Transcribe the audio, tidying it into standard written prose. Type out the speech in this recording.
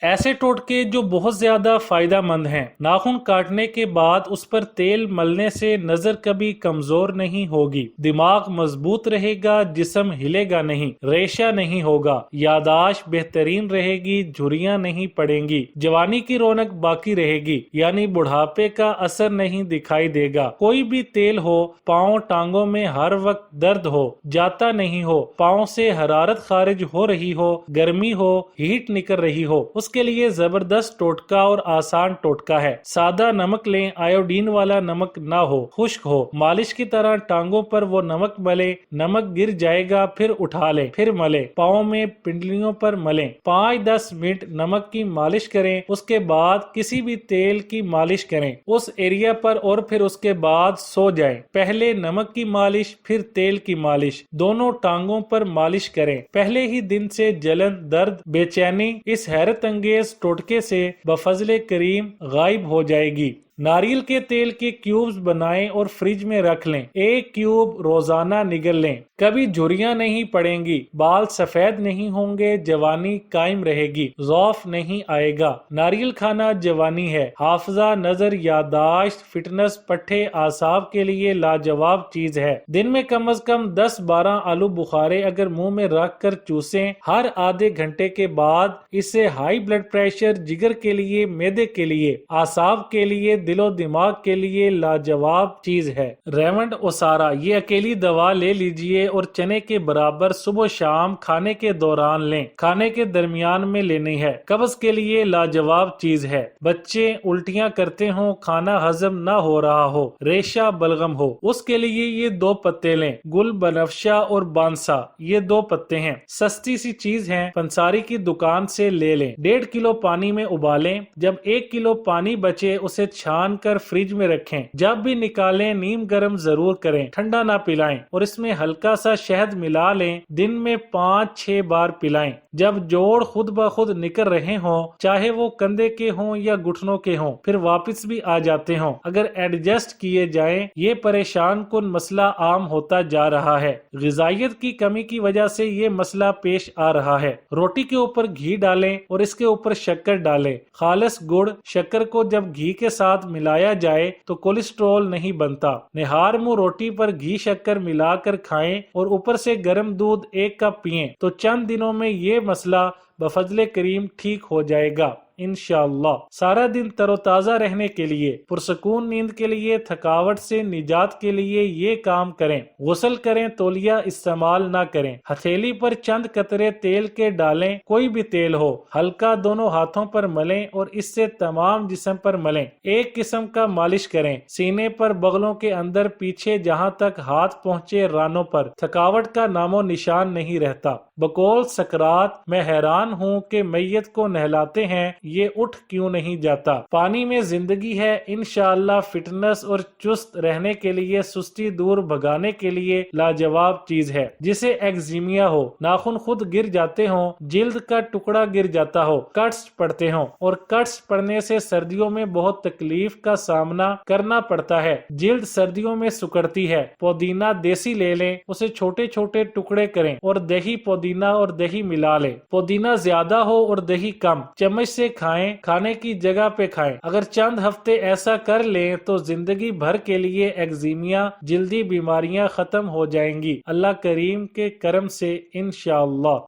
ایسے ٹوٹکے جو بہت زیادہ فائدہ مند ہیں۔ ناخن کاٹنے کے بعد اس پر تیل ملنے سے نظر کبھی کمزور نہیں ہوگی، دماغ مضبوط رہے گا، جسم ہلے گا نہیں، ریشہ نہیں ہوگا، یادداشت بہترین رہے گی، جھریاں نہیں پڑیں گی، جوانی کی رونق باقی رہے گی، یعنی بڑھاپے کا اثر نہیں دکھائی دے گا۔ کوئی بھی تیل ہو، پاؤں ٹانگوں میں ہر وقت درد ہو، جاتا نہیں ہو، پاؤں سے حرارت خارج ہو رہی ہو، گرمی ہو، ہیٹ نکل رہی ہو، اس کے لیے زبردست ٹوٹکا اور آسان ٹوٹکا ہے۔ سادہ نمک لیں، آیوڈین والا نمک نہ ہو، خشک ہو، مالش کی طرح ٹانگوں پر وہ نمک ملے، نمک گر جائے گا پھر اٹھا لیں، پھر ملیں، پاؤں میں پنڈلیوں پر ملیں، 5-10 منٹ نمک کی مالش کریں، اس کے بعد کسی بھی تیل کی مالش کریں اس ایریا پر اور پھر اس کے بعد سو جائیں۔ پہلے نمک کی مالش پھر تیل کی مالش، دونوں ٹانگوں پر مالش کریں۔ پہلے ہی دن سے جلن، درد، بے چینی اس حیرت انگیز ٹوٹکے سے بفضل کریم غائب ہو جائے گی۔ ناریل کے تیل کے کیوبز بنائیں اور فریج میں رکھ لیں، 1 کیوب روزانہ نگل لیں، کبھی جھریاں نہیں پڑیں گی، بال سفید نہیں ہوں گے، جوانی قائم رہے گی، ضعف نہیں آئے گا۔ ناریل کھانا جوانی ہے، حافظہ، نظر، یادداشت، فٹنس، پٹھے، اعصاب کے لیے لاجواب چیز ہے۔ دن میں کم از کم 10-12 آلو بخارے اگر منہ میں رکھ کر چوسیں ہر آدھے گھنٹے کے بعد، اس سے ہائی بلڈ پریشر، جگر کے لیے، معدے کے لیے، اعصاب کے لیے، دل و دماغ کے لیے لاجواب چیز ہے۔ ریمنڈ اوسارا، یہ اکیلی دوا لے لیجئے اور چنے کے برابر صبح و شام کھانے کے دوران لیں، کھانے کے درمیان میں لینی ہے۔ قبض کے لیے لاجواب چیز ہے۔ بچے الٹیاں کرتے ہوں، کھانا ہضم نہ ہو رہا ہو، ریشہ بلغم ہو، اس کے لیے یہ 2 پتے لیں، گل بنفشہ اور بانسا، یہ 2 پتے ہیں، سستی سی چیز ہیں، پنساری کی دکان سے لے لیں۔ 1.5 کلو پانی میں ابالیں، جب 1 کلو پانی بچے اسے چھان کر فریج میں رکھیں، جب بھی نکالیں نیم گرم ضرور کریں، ٹھنڈا نہ پلائیں، اور اس میں ہلکا سا شہد ملا لیں، دن میں 5-6 بار پلائیں۔ جب جوڑ خود بخود نکل رہے ہوں، چاہے وہ کندھے کے ہوں یا گھٹنوں کے ہوں، پھر واپس بھی آ جاتے ہوں، اگر ایڈجسٹ کیے جائیں، یہ پریشان کن مسئلہ عام ہوتا جا رہا ہے۔ غذائیت کی کمی کی وجہ سے یہ مسئلہ پیش آ رہا ہے۔ روٹی کے اوپر گھی ڈالیں اور اس کے اوپر شکر ڈالیں، خالص گڑ شکر کو جب گھی کے ساتھ ملایا جائے تو کولیسٹرول نہیں بنتا۔ نہار منہ روٹی پر گھی شکر ملا کر کھائیں اور اوپر سے گرم دودھ 1 کپ پئیں تو چند دنوں میں یہ مسئلہ بفضل کریم ٹھیک ہو جائے گا انشاءاللہ۔ سارا دن تر و تازہ رہنے کے لیے، پرسکون نیند کے لیے، تھکاوٹ سے نجات کے لیے یہ کام کریں۔ غسل کریں، تولیہ استعمال نہ کریں، ہتھیلی پر چند قطرے تیل کے ڈالیں، کوئی بھی تیل ہو، ہلکا دونوں ہاتھوں پر ملیں اور اس سے تمام جسم پر ملیں۔ ایک قسم کا مالش کریں، سینے پر، بغلوں کے اندر، پیچھے جہاں تک ہاتھ پہنچے، رانوں پر۔ تھکاوٹ کا نام و نشان نہیں رہتا۔ بقول سقراط، میں حیران ہوں کہ میت کو نہلاتے ہیں یہ اٹھ کیوں نہیں جاتا۔ پانی میں زندگی ہے، انشاءاللہ فٹنس اور چست رہنے کے لیے، سستی دور بھگانے کے لیے لاجواب چیز ہے۔ جسے ایگزیمیا ہو، ناخن خود گر جاتے ہوں، جلد کا ٹکڑا گر جاتا ہو، کٹس پڑتے ہوں، اور کٹس پڑنے سے سردیوں میں بہت تکلیف کا سامنا کرنا پڑتا ہے، جلد سردیوں میں سکڑتی ہے، پودینہ دیسی لے لیں، اسے چھوٹے چھوٹے ٹکڑے کریں اور دہی، پودینہ اور دہی ملا لیں، پودینہ زیادہ ہو اور دہی کم، چمچ سے کھائیں، کھانے کی جگہ پہ کھائیں۔ اگر چند ہفتے ایسا کر لیں تو زندگی بھر کے لیے ایگزیمیا، جلدی بیماریاں ختم ہو جائیں گی، اللہ کریم کے کرم سے انشاءاللہ۔